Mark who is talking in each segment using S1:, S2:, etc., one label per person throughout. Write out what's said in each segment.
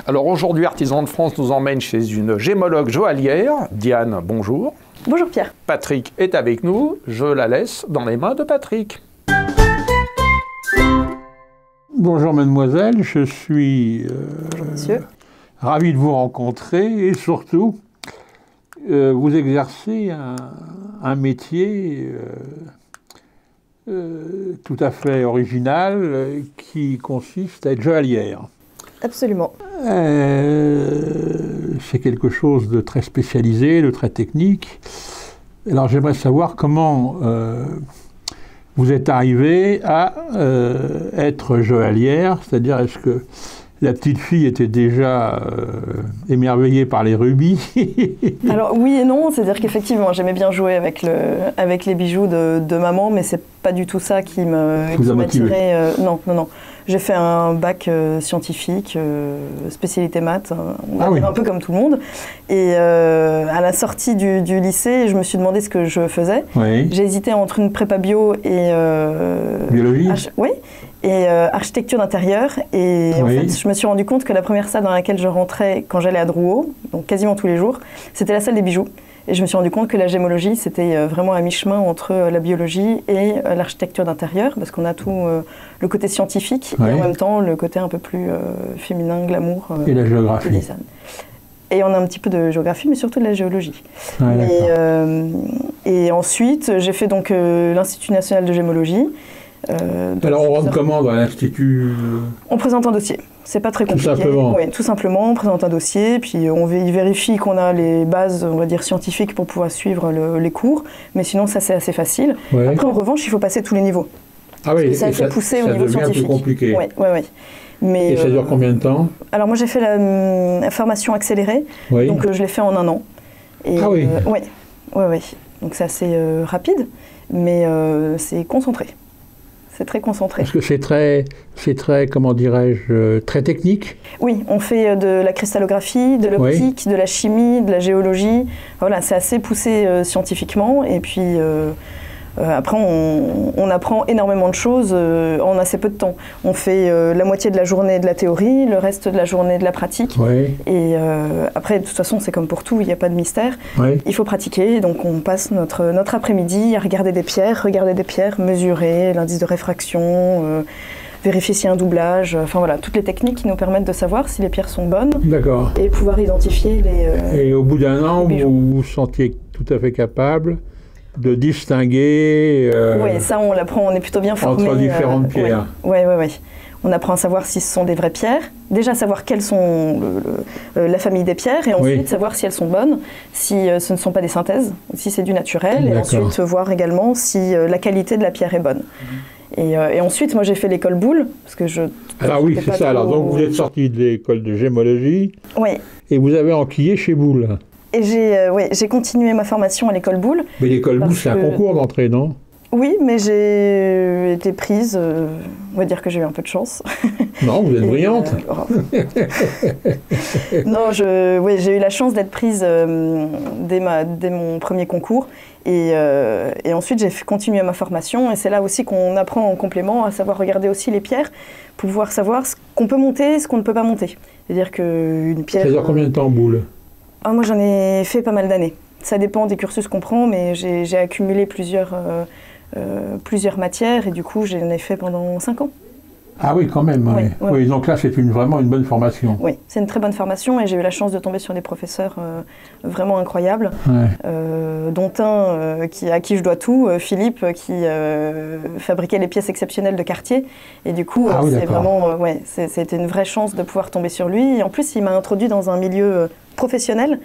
S1: Alors aujourd'hui, Artisans de France nous emmène chez une gémologue joaillière. Diane, bonjour.
S2: Bonjour Pierre.
S1: Patrick est avec nous. Je la laisse dans les mains de Patrick.
S3: Bonjour mademoiselle, je suis ravi de vous rencontrer et surtout, vous exercez un métier tout à fait original qui consiste à être joaillière.
S2: Absolument.
S3: C'est quelque chose de très spécialisé, de très technique. Alors j'aimerais savoir comment vous êtes arrivée à être joaillière, c'est-à-dire est-ce que la petite fille était déjà émerveillée par les rubis?
S2: Alors oui et non, c'est-à-dire qu'effectivement j'aimais bien jouer avec les bijoux de maman, mais c'est pas du tout ça qui m'attirait. Non. J'ai fait un bac scientifique, spécialité maths, un peu comme tout le monde. Et à la sortie du lycée, je me suis demandé ce que je faisais.
S3: Oui.
S2: J'ai hésité entre une prépa bio et
S3: biologie.
S2: Et architecture d'intérieur. Et en fait, je me suis rendu compte que la première salle dans laquelle je rentrais quand j'allais à Drouot, donc quasiment tous les jours, c'était la salle des bijoux. Et je me suis rendu compte que la gémologie, c'était vraiment à mi-chemin entre la biologie et l'architecture d'intérieur, parce qu'on a tout le côté scientifique et en même temps le côté un peu plus féminin, glamour.
S3: Et la géographie.
S2: Et on a un petit peu de géographie, mais surtout de la géologie. Et ensuite, j'ai fait donc l'Institut national de gémologie.
S3: Alors on rentre comment dans l'Institut? On
S2: présente un dossier. C'est pas très compliqué.
S3: Tout simplement.
S2: Oui, tout simplement, on présente un dossier, puis on vérifie qu'on a les bases, on va dire, scientifiques pour pouvoir suivre les cours. Mais sinon, ça, c'est assez facile. Ouais. Après, en revanche, il faut passer tous les niveaux.
S3: Ah oui,
S2: ça fait pousser au niveau scientifique.
S3: Ça devient plus compliqué.
S2: Oui. Mais,
S3: et ça dure combien de temps?
S2: Alors moi, j'ai fait la formation accélérée, donc je l'ai fait en 1 an. Et,
S3: oui.
S2: Oui. Donc c'est assez rapide, mais c'est concentré. C'est très concentré.
S3: Parce que c'est très, comment dirais-je, très technique.
S2: Oui, on fait de la cristallographie, de l'optique, de la chimie, de la géologie. Voilà, c'est assez poussé scientifiquement. Et puis après, on apprend énormément de choses en assez peu de temps. On fait la moitié de la journée de la théorie, le reste de la journée de la pratique. Et après, de toute façon, c'est comme pour tout, il n'y a pas de mystère. Il faut pratiquer, donc on passe notre après-midi à regarder des pierres, mesurer l'indice de réfraction, vérifier s'il y a un doublage, enfin voilà, toutes les techniques qui nous permettent de savoir si les pierres sont bonnes.
S3: D'accord.
S2: Et pouvoir identifier les
S3: Et au bout d'un an, vous vous sentiez tout à fait capable de distinguer
S2: oui, ça on l'apprend, on est plutôt bien formé.
S3: Entre différentes pierres.
S2: Oui. On apprend à savoir si ce sont des vraies pierres, déjà savoir quelles sont la famille des pierres, et ensuite savoir si elles sont bonnes, si ce ne sont pas des synthèses, si c'est du naturel, et ensuite voir également si la qualité de la pierre est bonne. Et ensuite, moi j'ai fait l'école Boulle, parce que
S3: Alors oui, c'est ça, alors donc vous êtes sorti de l'école de gémologie, et vous avez enquillé chez Boulle.
S2: Et j'ai continué ma formation à l'école Boulle.
S3: Mais l'école Boulle, c'est un concours d'entrée, non?
S2: Oui, mais j'ai été prise, on va dire que j'ai eu un peu de chance.
S3: Non, vous êtes brillante.
S2: Non, j'ai eu la chance d'être prise dès mon premier concours. Et ensuite, j'ai continué ma formation. Et c'est là aussi qu'on apprend en complément à savoir regarder aussi les pierres pour pouvoir savoir ce qu'on peut monter et ce qu'on ne peut pas monter. C'est-à-dire qu'une pierre...
S3: Ça dure combien de temps, Boulle?
S2: Moi, j'en ai fait pas mal d'années. Ça dépend des cursus qu'on prend, mais j'ai accumulé plusieurs matières et du coup, j'en ai fait pendant 5 ans.
S3: Ah oui, quand même. Oui, donc là, c'est vraiment une bonne formation.
S2: Oui, c'est une très bonne formation et j'ai eu la chance de tomber sur des professeurs vraiment incroyables, dont un à qui je dois tout, Philippe, qui fabriquait les pièces exceptionnelles de Cartier. Et du coup, c'était une vraie chance de pouvoir tomber sur lui. Et en plus, il m'a introduit dans un milieu professionnel,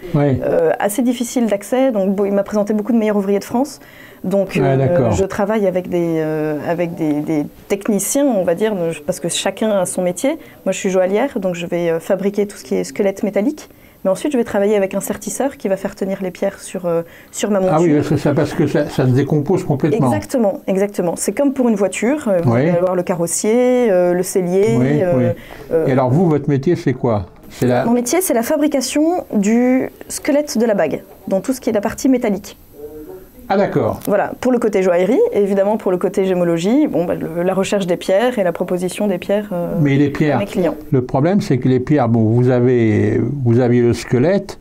S2: assez difficile d'accès. Donc, il m'a présenté beaucoup de meilleurs ouvriers de France. Donc, je travaille avec des techniciens, on va dire, parce que chacun a son métier. Moi, je suis joaillière, donc je vais fabriquer tout ce qui est squelette métallique. Mais ensuite, je vais travailler avec un sertisseur qui va faire tenir les pierres sur ma monture.
S3: Ah oui, c'est ça, parce que ça se décompose complètement.
S2: Exactement. C'est comme pour une voiture. Vous allez avoir le carrossier, le sellier.
S3: Et alors vous, votre métier, c'est quoi?
S2: Mon métier, c'est la fabrication du squelette de la bague, dans tout ce qui est la partie métallique.
S3: Ah d'accord.
S2: Voilà, pour le côté joaillerie, et évidemment pour le côté gémologie, bon, bah, la recherche des pierres et la proposition des pierres
S3: Mais les pierres,
S2: à mes clients.
S3: Le problème c'est que les pierres, bon, vous aviez le squelette,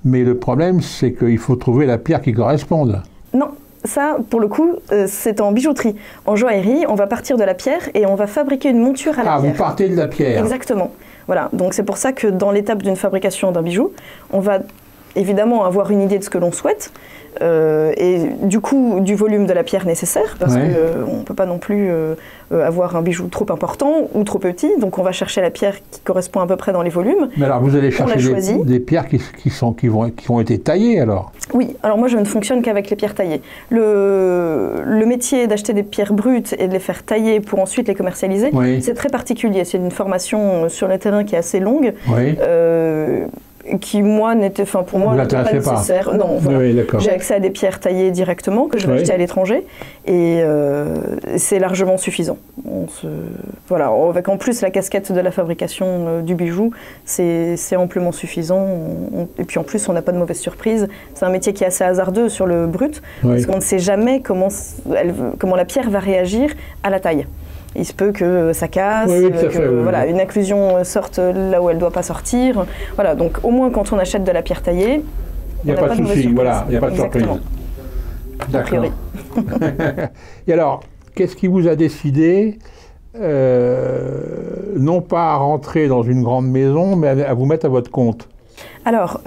S3: mais le problème c'est qu'il faut trouver la pierre qui corresponde.
S2: Non, ça pour le coup c'est en bijouterie. En joaillerie, on va partir de la pierre et on va fabriquer une monture à la pierre.
S3: Ah, vous partez de la pierre.
S2: Exactement. Voilà, donc c'est pour ça que dans l'étape d'une fabrication d'un bijou, on va évidemment avoir une idée de ce que l'on souhaite, et du coup du volume de la pierre nécessaire, parce qu'on ne peut pas non plus avoir un bijou trop important ou trop petit, donc on va chercher la pierre qui correspond à peu près dans les volumes.
S3: Mais alors vous allez chercher des pierres qui ont été taillées alors?
S2: Oui, alors moi je ne fonctionne qu'avec les pierres taillées. Le métier d'acheter des pierres brutes et de les faire tailler pour ensuite les commercialiser, c'est très particulier, c'est une formation sur le terrain qui est assez longue. Qui moi n'était, enfin pour moi n'était pas nécessaire. Non, voilà. J'ai accès à des pierres taillées directement que je vais acheter à l'étranger et c'est largement suffisant. Voilà, avec en plus la casquette de la fabrication du bijou, c'est amplement suffisant. Et puis en plus on n'a pas de mauvaise surprise. C'est un métier qui est assez hasardeux sur le brut parce qu'on ne sait jamais comment la pierre va réagir à la taille. Il se peut que ça casse, voilà, une inclusion sorte là où elle ne doit pas sortir. Voilà, donc au moins quand on achète de la pierre taillée,
S3: il n'y a pas de souci, voilà, il n'y a pas de surprise. D'accord. Et alors, qu'est-ce qui vous a décidé, non pas à rentrer dans une grande maison, mais à vous mettre à votre compte?
S2: Alors,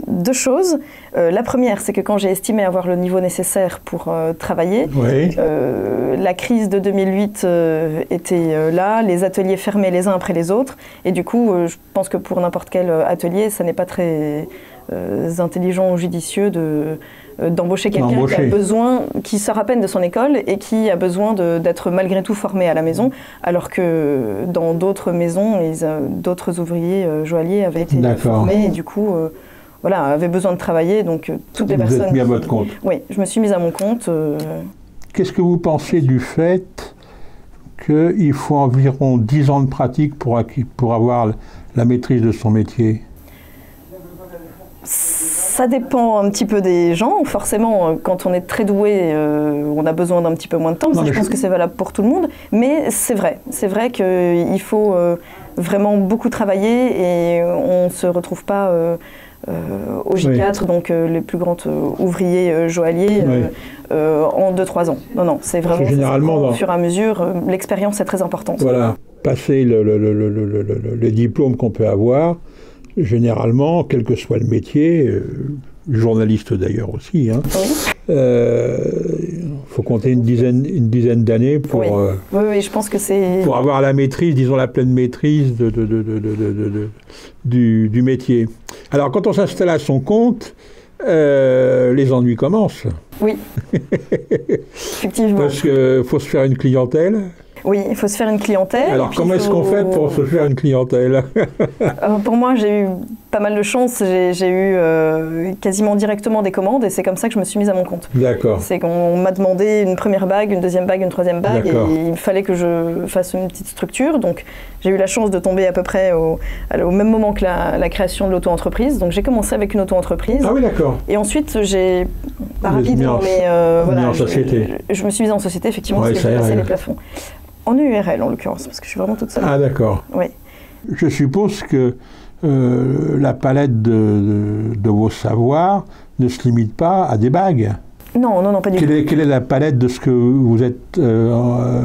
S2: deux choses. La première, c'est que quand j'ai estimé avoir le niveau nécessaire pour travailler, la crise de 2008 était là, les ateliers fermés les uns après les autres, et du coup, je pense que pour n'importe quel atelier, ça n'est pas très intelligent ou judicieux d'embaucher quelqu'un qui sort à peine de son école et qui a besoin d'être malgré tout formé à la maison, alors que dans d'autres maisons, d'autres ouvriers joailliers avaient été formés et du coup voilà, avaient besoin de travailler. Donc toutes les personnes...
S3: Vous êtes mis à votre compte?
S2: Oui, je me suis mise à mon compte.
S3: Qu'est-ce que vous pensez du fait qu'il faut environ 10 ans de pratique pour avoir la maîtrise de son métier?
S2: Ça dépend un petit peu des gens. Forcément, quand on est très doué, on a besoin d'un petit peu moins de temps. Je pense que c'est valable pour tout le monde. Mais c'est vrai. C'est vrai qu'il faut vraiment beaucoup travailler et on ne se retrouve pas au J4, donc les plus grands ouvriers joailliers, en 2-3 ans. Non, non, c'est vraiment généralement, au fur et à mesure, l'expérience est très importante.
S3: Voilà, passer le diplôme qu'on peut avoir, généralement, quel que soit le métier, journaliste d'ailleurs aussi, hein, faut compter une dizaine d'années pour,
S2: oui, je pense que c'est...
S3: pour avoir la maîtrise, disons la pleine maîtrise du métier. Alors quand on s'installe à son compte, les ennuis commencent.
S2: Oui, effectivement.
S3: Parce qu'il faut se faire une clientèle.
S2: Oui, il faut se faire une clientèle.
S3: Alors comment est-ce qu'on fait pour se faire une clientèle?
S2: Pour moi, j'ai eu pas mal de chance. J'ai eu quasiment directement des commandes et c'est comme ça que je me suis mise à mon compte.
S3: D'accord.
S2: C'est qu'on m'a demandé une première bague, une deuxième bague, une troisième bague et il fallait que je fasse une petite structure. Donc j'ai eu la chance de tomber à peu près au même moment que la création de l'auto-entreprise. Donc j'ai commencé avec une auto-entreprise.
S3: Ah oui, d'accord.
S2: Et ensuite j'ai, pas rapidement, mais voilà, je me suis mise en société effectivement parce que j'ai passé les plafonds. En URL en l'occurrence, parce que je suis vraiment toute seule.
S3: Ah d'accord.
S2: Oui.
S3: Je suppose que la palette de vos savoirs ne se limite pas à des bagues.
S2: Non, non, non, pas du tout.
S3: Quelle est la palette de ce que vous êtes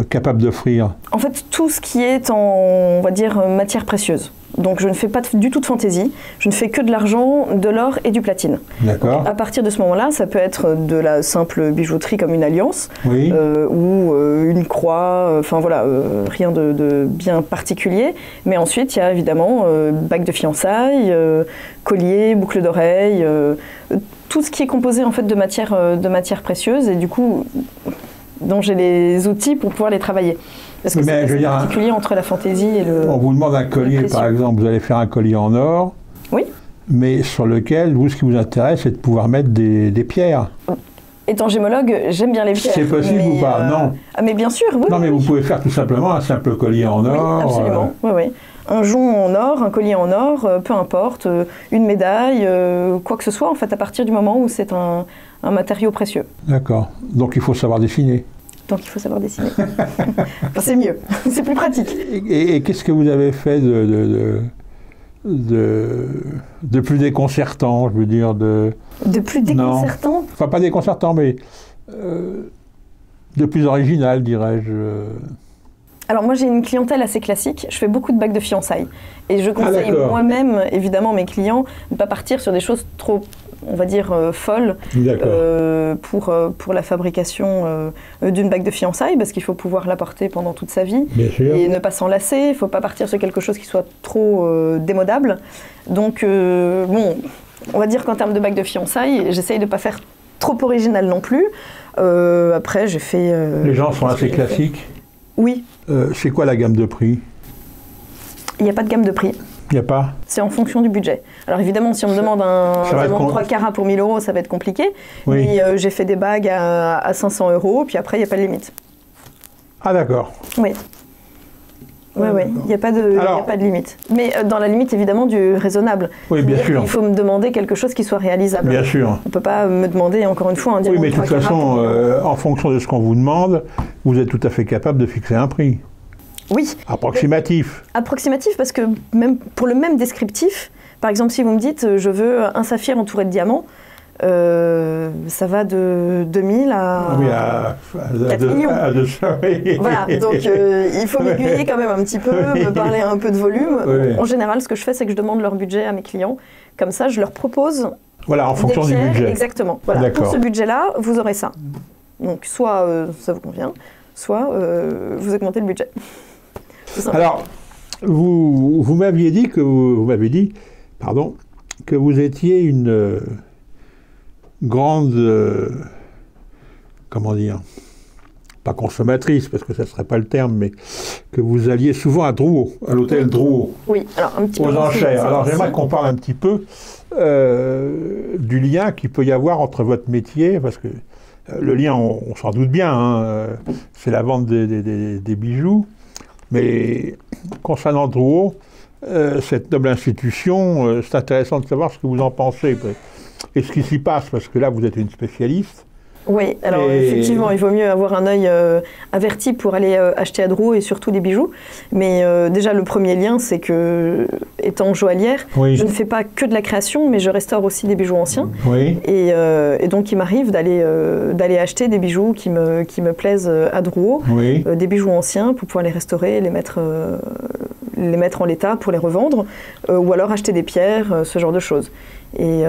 S3: capable d'offrir? En
S2: fait, tout ce qui est on va dire, matière précieuse. Donc je ne fais pas du tout de fantaisie, je ne fais que de l'argent, de l'or et du platine.
S3: D'accord.
S2: À partir de ce moment-là, ça peut être de la simple bijouterie comme une alliance, ou une croix, enfin voilà, rien de bien particulier. Mais ensuite, il y a évidemment bague de fiançailles, collier, boucle d'oreille, tout ce qui est composé en fait de matière précieuse et du coup, dont j'ai les outils pour pouvoir les travailler. Parce que c'est particulier entre la fantaisie et le...
S3: On vous demande un collier, par exemple, vous allez faire un collier en or,
S2: oui,
S3: mais sur lequel, vous, ce qui vous intéresse, c'est de pouvoir mettre des pierres.
S2: Étant gémologue, j'aime bien les pierres.
S3: C'est possible ou pas? Non.
S2: Ah, mais bien sûr, oui.
S3: Non, mais vous pouvez faire tout simplement un simple collier en or.
S2: Oui, absolument, oui, oui. un jonc en or, un collier en or, peu importe, une médaille, quoi que ce soit, en fait, à partir du moment où c'est un matériau précieux.
S3: D'accord. Donc il faut savoir dessiner.
S2: Donc il faut savoir dessiner. Enfin, c'est mieux, c'est plus pratique.
S3: Et qu'est-ce que vous avez fait de plus déconcertant, je veux dire de
S2: plus déconcertant?
S3: Non. Enfin, pas déconcertant, mais de plus original, dirais-je.
S2: Alors moi j'ai une clientèle assez classique, je fais beaucoup de bagues de fiançailles et je conseille moi-même évidemment mes clients de ne pas partir sur des choses trop, on va dire, folles pour la fabrication d'une bague de fiançailles parce qu'il faut pouvoir la porter pendant toute sa vie et ne pas s'en lasser, il ne faut pas partir sur quelque chose qui soit trop démodable. Donc bon, on va dire qu'en termes de bague de fiançailles, j'essaye de ne pas faire trop original non plus. Après j'ai fait...
S3: Les gens sont assez classiques?
S2: Oui.
S3: C'est quoi la gamme de prix?
S2: Il n'y a pas de gamme de prix.
S3: Il n'y a pas?
S2: C'est en fonction du budget. Alors évidemment, si on me demande un diamant 3 carats pour 1000 €, ça va être compliqué. Oui. Mais j'ai fait des bagues à 500 €, puis après, il n'y a pas de limite.
S3: Ah d'accord.
S2: Oui. Oui, il n'y a pas de limite. Mais dans la limite, évidemment, du raisonnable.
S3: Oui, bien sûr.
S2: Il faut me demander quelque chose qui soit réalisable.
S3: Bien sûr.
S2: On ne peut pas me demander, encore une fois, un diamant 3 carats.
S3: Oui, mais de toute façon, en fonction de ce qu'on vous demande, vous êtes tout à fait capable de fixer un prix.
S2: Oui.
S3: Approximatif.
S2: Approximatif, parce que même pour le même descriptif, par exemple, si vous me dites je veux un saphir entouré de diamants, ça va de 2000 à 4 millions. À 200, oui. Voilà, donc il faut m'aiguiller quand même un petit peu, me parler un peu de volume. Oui. En général, ce que je fais, c'est que je demande leur budget à mes clients. Comme ça, je leur propose
S3: en fonction du budget.
S2: Exactement. Voilà. Pour ce budget-là, vous aurez ça. Donc, soit ça vous convient, soit vous augmentez le budget.
S3: Alors, vous m'aviez dit que vous étiez une grande, comment dire, pas consommatrice, parce que ça ne serait pas le terme, mais que vous alliez souvent à Drouot, à l'hôtel Drouot.
S2: Oui, alors un petit peu.
S3: Aux enchères. Alors j'aimerais qu'on parle un petit peu du lien qu'il peut y avoir entre votre métier, parce que le lien, on s'en doute bien, hein, c'est la vente des bijoux, mais concernant Drouot, cette noble institution, c'est intéressant de savoir ce que vous en pensez. Et ce qui s'y passe, parce que là, vous êtes une spécialiste.
S2: Oui, alors effectivement, il vaut mieux avoir un œil averti pour aller acheter à Drouot et surtout des bijoux. Mais déjà, le premier lien, c'est que, étant joaillière, je ne fais pas que de la création, mais je restaure aussi des bijoux anciens.
S3: Oui.
S2: Et donc, il m'arrive d'aller acheter des bijoux qui me plaisent à Drouot, des bijoux anciens pour pouvoir les restaurer, les mettre en l'état pour les revendre, ou alors acheter des pierres, ce genre de choses. Et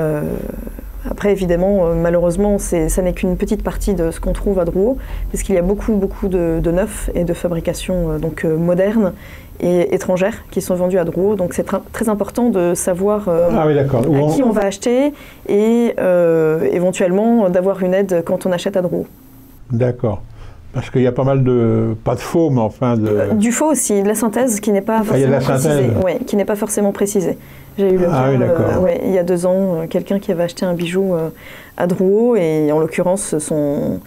S2: après, évidemment, malheureusement, ça n'est qu'une petite partie de ce qu'on trouve à Drouot, parce qu'il y a beaucoup de neufs et de fabrications modernes et étrangères qui sont vendues à Drouot. Donc c'est très important de savoir à qui on va acheter et éventuellement d'avoir une aide quand on achète à Drouot.
S3: D'accord. Parce qu'il y a pas mal pas de faux, mais enfin
S2: du faux aussi, de la synthèse qui n'est pas forcément précisée. Oui, qui n'est pas forcément précisée. J'ai eu le cas, il y a 2 ans, quelqu'un qui avait acheté un bijou à Drouot et en l'occurrence son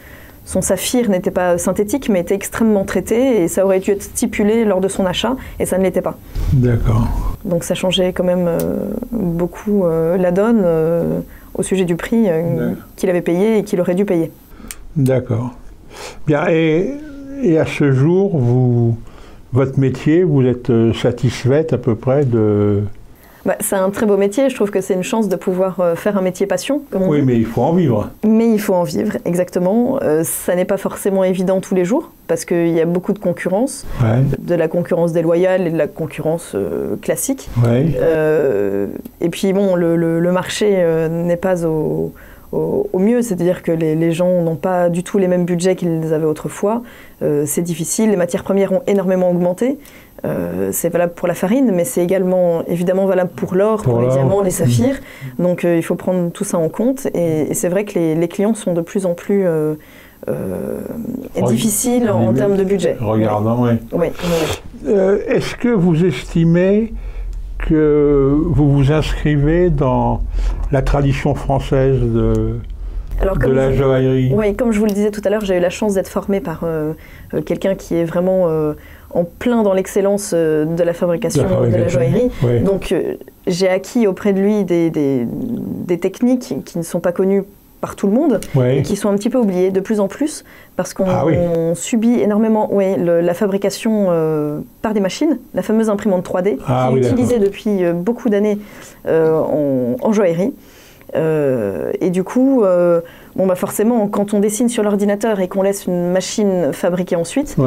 S2: saphir n'était pas synthétique mais était extrêmement traité et ça aurait dû être stipulé lors de son achat et ça ne l'était pas.
S3: D'accord.
S2: Donc ça changeait quand même beaucoup la donne au sujet du prix qu'il avait payé et qu'il aurait dû payer.
S3: D'accord. Bien, et à ce jour, votre métier, vous êtes satisfaite à peu près de...
S2: c'est un très beau métier, je trouve que c'est une chance de pouvoir faire un métier passion. Comme on dit.
S3: Mais il faut en vivre.
S2: Mais il faut en vivre, exactement. Ça n'est pas forcément évident tous les jours, parce qu'il y a beaucoup de concurrence, de la concurrence déloyale et de la concurrence classique. Et puis bon, le marché n'est pas au mieux, c'est-à-dire que les gens n'ont pas du tout les mêmes budgets qu'ils avaient autrefois. C'est difficile, les matières premières ont énormément augmenté. C'est valable pour la farine, mais c'est également évidemment valable pour l'or, pour les diamants, les saphirs. Donc il faut prendre tout ça en compte. Et c'est vrai que les clients sont de plus en plus difficiles en termes de budget.
S3: Regardant, oui. Est-ce que vous estimez que vous vous inscrivez dans la tradition française de la joaillerie?
S2: Oui, comme je vous le disais tout à l'heure, j'ai eu la chance d'être formée par quelqu'un qui est vraiment en plein dans l'excellence de la fabrication de la joaillerie.
S3: Oui.
S2: Donc j'ai acquis auprès de lui des techniques qui ne sont pas connues par tout le monde, et qui sont un petit peu oubliées de plus en plus, parce qu'on subit énormément la fabrication par des machines, la fameuse imprimante 3D, qui est utilisée depuis beaucoup d'années en joaillerie. Et du coup, forcément, quand on dessine sur l'ordinateur et qu'on laisse une machine fabriquer ensuite,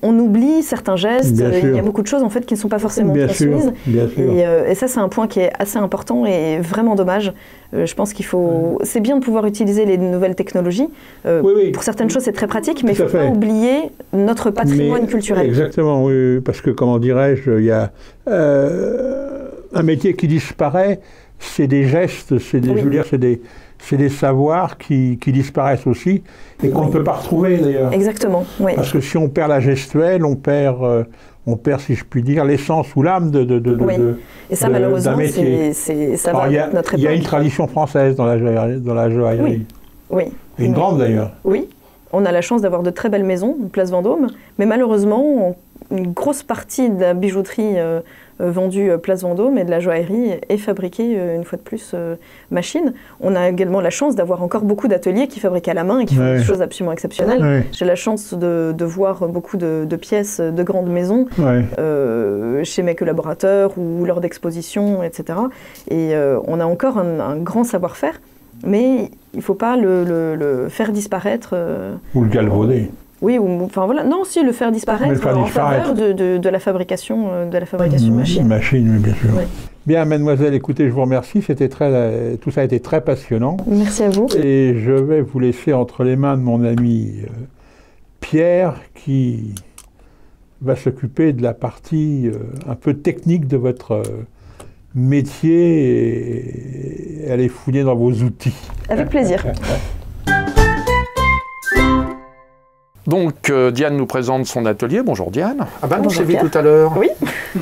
S2: on oublie certains gestes. Il y a beaucoup de choses en fait qui ne sont pas forcément transmises. Et ça, c'est un point qui est assez important et vraiment dommage. Je pense qu'il faut. C'est bien de pouvoir utiliser les nouvelles technologies. Pour certaines choses, c'est très pratique, mais il ne faut pas oublier notre patrimoine culturel.
S3: Exactement, oui, parce que comment dirais-je, il y a un métier qui disparaît. C'est des gestes, c'est des savoirs qui disparaissent aussi et qu'on ne peut pas retrouver d'ailleurs.
S2: Exactement, oui.
S3: Parce que si on perd la gestuelle, on perd, si je puis dire, l'essence ou l'âme
S2: et ça, malheureusement, ça va avec notre époque.
S3: Il y a une tradition française dans la joaillerie.
S2: Oui.
S3: Une grande d'ailleurs.
S2: Oui. On a la chance d'avoir de très belles maisons, Place Vendôme, mais malheureusement, une grosse partie de la bijouterie vendue Place Vendôme et de la joaillerie est fabriquée, une fois de plus, machine. On a également la chance d'avoir encore beaucoup d'ateliers qui fabriquent à la main et qui font des choses absolument exceptionnelles. J'ai la chance de voir beaucoup de pièces de grandes maisons chez mes collaborateurs ou lors d'expositions, etc. Et on a encore un grand savoir-faire. Mais il ne faut pas le faire disparaître.
S3: Ou le galvauder.
S2: Oui, non, si le faire disparaître en faveur de la fabrication machine.
S3: Machine, oui, bien sûr. Oui. Bien, mademoiselle, écoutez, je vous remercie. Tout ça a été très passionnant.
S2: Merci à vous.
S3: Et je vais vous laisser entre les mains de mon ami Pierre, qui va s'occuper de la partie un peu technique de votre métier et aller fouiller dans vos outils.
S2: Avec plaisir.
S1: Donc, Diane nous présente son atelier. Bonjour Diane. Ah ben non,
S2: bonjour,
S1: c'est vu tout à l'heure.
S2: Oui.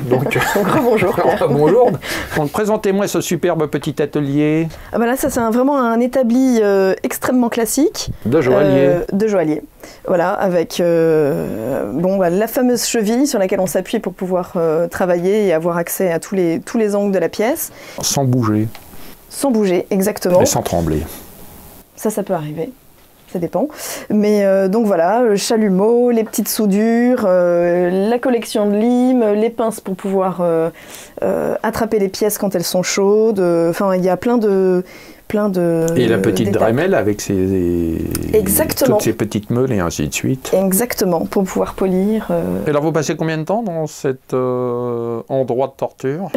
S1: Donc,
S2: bonjour.
S1: Bonjour. Donc, présentez-moi ce superbe petit atelier.
S2: Ah ben là, ça c'est vraiment un établi extrêmement classique.
S1: De joaillier.
S2: De joaillier. Voilà, avec la fameuse cheville sur laquelle on s'appuie pour pouvoir travailler et avoir accès à tous les angles de la pièce.
S1: Sans bouger.
S2: Sans bouger, exactement.
S1: Et sans trembler.
S2: Ça peut arriver. Ça dépend. Mais donc voilà, le chalumeau, les petites soudures, la collection de limes, les pinces pour pouvoir attraper les pièces quand elles sont chaudes. Enfin, il y a plein de...
S1: Et la petite Dremel avec toutes ces petites meules et ainsi de suite.
S2: Exactement, pour pouvoir polir.
S1: Et alors vous passez combien de temps dans cet endroit de torture?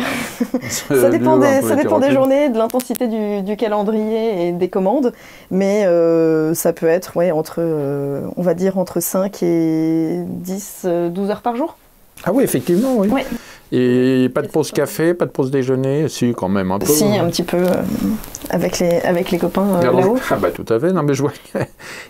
S2: Ça dépend des journées, de l'intensité du calendrier et des commandes, mais ça peut être on va dire entre 5 et 10, 12 heures par jour.
S1: Ah oui, effectivement, oui.
S2: Oui.
S1: Et pas de pause café, pas de pause déjeuner? Si, quand même, un peu.
S2: Si, un petit peu, avec les copains là-haut.
S1: Ah bah tout à fait. Non, mais je vois qu'il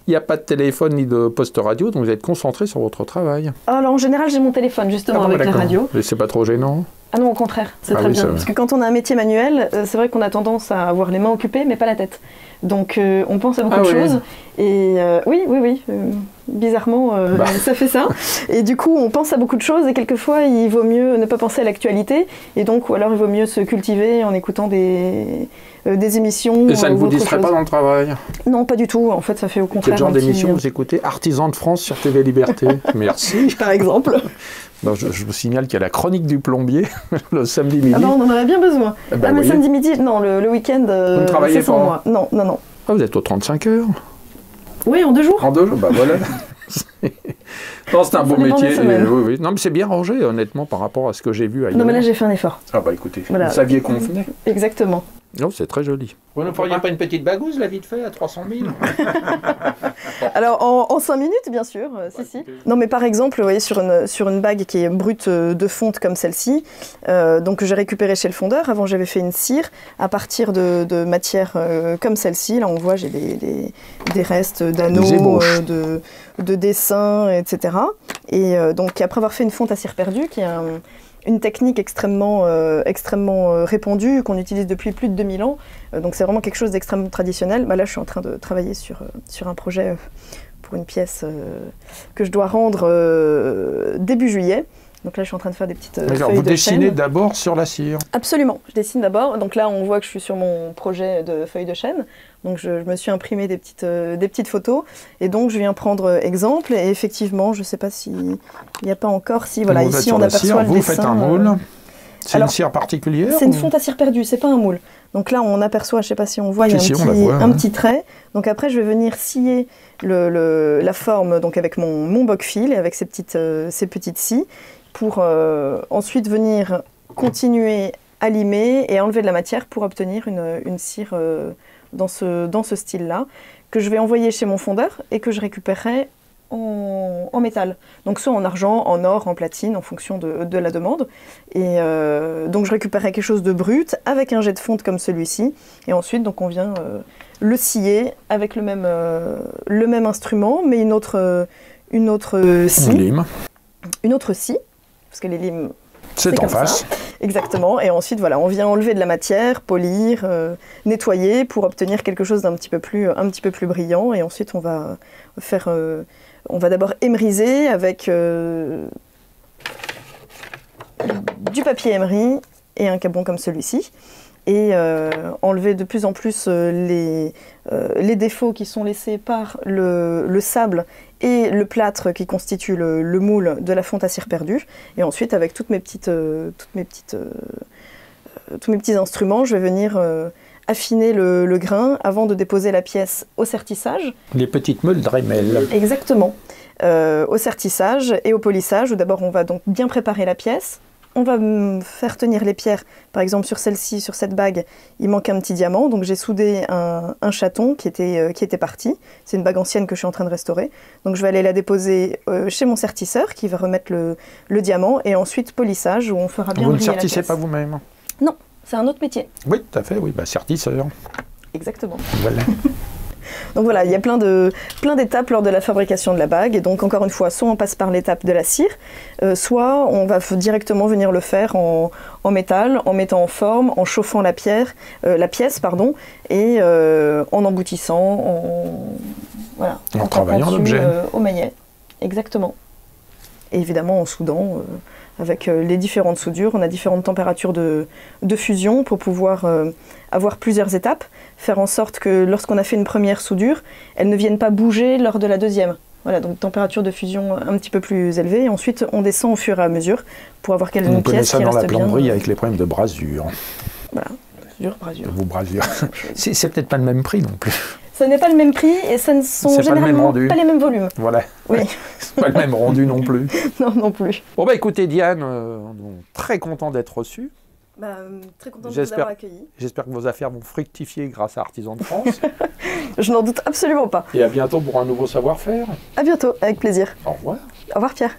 S1: n'y a pas de téléphone ni de poste radio, donc vous êtes concentré sur votre travail.
S2: Alors en général, j'ai mon téléphone, justement, avec la radio.
S1: Et c'est pas trop gênant?
S2: Ah non, au contraire, c'est très bien. Parce que quand on a un métier manuel, c'est vrai qu'on a tendance à avoir les mains occupées, mais pas la tête. Donc on pense à beaucoup de choses. Et oui. Bizarrement, ça fait ça. Et du coup, on pense à beaucoup de choses et quelquefois, il vaut mieux ne pas penser à l'actualité. Et donc, ou alors, il vaut mieux se cultiver en écoutant des émissions.
S1: Et ça ne vous distrait pas dans le travail?
S2: Non, pas du tout. En fait, ça fait au contraire.
S1: Quel genre d'émission vous écoutez? Artisans de France sur TV Liberté. Merci.
S2: Par exemple.
S1: Non, je vous signale qu'il y a la chronique du plombier le samedi midi.
S2: Ah ben, on en aurait bien besoin. Mais samedi midi, non, le week-end, c'est sans moi. Non.
S1: Ah, vous êtes aux 35 heures?
S2: Oui, en 2 jours.
S1: En 2 jours, bah voilà. Non, c'est un beau métier. Oui. Non, mais c'est bien rangé, honnêtement, par rapport à ce que j'ai vu ailleurs.
S2: Non, mais là, j'ai fait un effort.
S1: Ah bah écoutez, vous saviez qu'on venait.
S2: Exactement.
S1: Non, c'est très joli. Vous ne feriez pas une petite bagouze, là, vite fait, à 300 000?
S2: Alors, en 5 minutes, bien sûr, si. Non, mais par exemple, vous voyez, sur une bague qui est brute de fonte comme celle-ci, donc j'ai récupéré chez le fondeur. Avant, j'avais fait une cire à partir de matières comme celle-ci. Là, on voit, j'ai des restes d'anneaux, de dessins, etc. Et donc, après avoir fait une fonte à cire perdue, qui est une technique extrêmement répandue, qu'on utilise depuis plus de 2000 ans. Donc c'est vraiment quelque chose d'extrêmement traditionnel. Là, je suis en train de travailler sur un projet pour une pièce que je dois rendre début juillet. Donc là, je suis en train de faire des petites feuilles de chêne.
S1: Vous dessinez d'abord sur la cire?
S2: Absolument, je dessine d'abord. Donc là, on voit que je suis sur mon projet de feuilles de chêne. Donc je me suis imprimé des petites photos. Et donc, je viens prendre exemple. Et effectivement, je ne sais pas s'il n'y a pas encore... Si, voilà, ici, on aperçoit le dessin.
S1: Vous faites un moule. C'est une cire particulière?
S2: C'est une fonte à cire perdue, c'est pas un moule. Donc là, on aperçoit, je ne sais pas si on voit, il y a un petit trait. Donc après, je vais venir scier la forme donc avec mon boc-fil et avec ces petites scies pour ensuite venir continuer à limer et enlever de la matière pour obtenir une cire dans ce style-là, que je vais envoyer chez mon fondeur et que je récupérerai en métal. Donc soit en argent, en or, en platine, en fonction de la demande. Et donc je récupérerai quelque chose de brut avec un jet de fonte comme celui-ci. Et ensuite, donc on vient le scier avec le même instrument, mais une autre scie.
S1: Lime.
S2: Une autre scie, parce que les limes...
S1: C'est en face.
S2: Exactement. Et ensuite, voilà, on vient enlever de la matière, polir, nettoyer pour obtenir quelque chose d'un petit peu plus brillant. Et ensuite, on va faire... on va d'abord émeriser avec du papier émeri et un cabron comme celui-ci. Et enlever de plus en plus les défauts qui sont laissés par le sable et le plâtre qui constitue le moule de la fonte à cire perdue. Et ensuite, avec tous mes petits instruments, je vais venir affiner le grain avant de déposer la pièce au sertissage.
S1: Les petites meules Dremel.
S2: Exactement. Au sertissage et au polissage, où d'abord on va donc bien préparer la pièce. On va faire tenir les pierres. Par exemple, sur celle-ci, sur cette bague, il manque un petit diamant. Donc j'ai soudé un chaton qui était parti. C'est une bague ancienne que je suis en train de restaurer. Donc je vais aller la déposer chez mon sertisseur qui va remettre le diamant. Et ensuite, polissage, où on fera bien briller la pièce. Vous ne sertissez
S1: pas vous-même?
S2: Non, c'est un autre métier.
S1: Oui, tout à fait, oui. Sertisseur.
S2: Exactement.
S1: Voilà.
S2: Donc voilà, il y a plein d'étapes lors de la fabrication de la bague. Et donc encore une fois, soit on passe par l'étape de la cire, soit on va directement venir le faire en métal, en mettant en forme, en chauffant la pièce, et en emboutissant,
S1: en travaillant l'objet.
S2: Au maillet, exactement. Et évidemment en soudant. Avec les différentes soudures, on a différentes températures de fusion pour pouvoir avoir plusieurs étapes, faire en sorte que lorsqu'on a fait une première soudure, elles ne viennent pas bouger lors de la deuxième. Voilà, donc température de fusion un petit peu plus élevée, et ensuite on descend au fur et à mesure pour avoir une pièce qui reste bien. On connaît ça
S1: dans la plomberie avec les problèmes de brasure.
S2: Voilà, brasure.
S1: Vos brasures. C'est peut-être pas le même prix non plus.
S2: Ce n'est pas le même prix et ce ne sont généralement pas les mêmes volumes.
S1: Voilà.
S2: Oui.
S1: C'est pas le même rendu non plus.
S2: Non plus.
S1: Bon écoutez Diane, très content d'être reçu.
S2: Très content de vous avoir accueilli.
S1: J'espère que vos affaires vont fructifier grâce à Artisans de France.
S2: Je n'en doute absolument pas.
S1: Et à bientôt pour un nouveau savoir-faire.
S2: À bientôt, avec plaisir.
S1: Au revoir.
S2: Au revoir Pierre.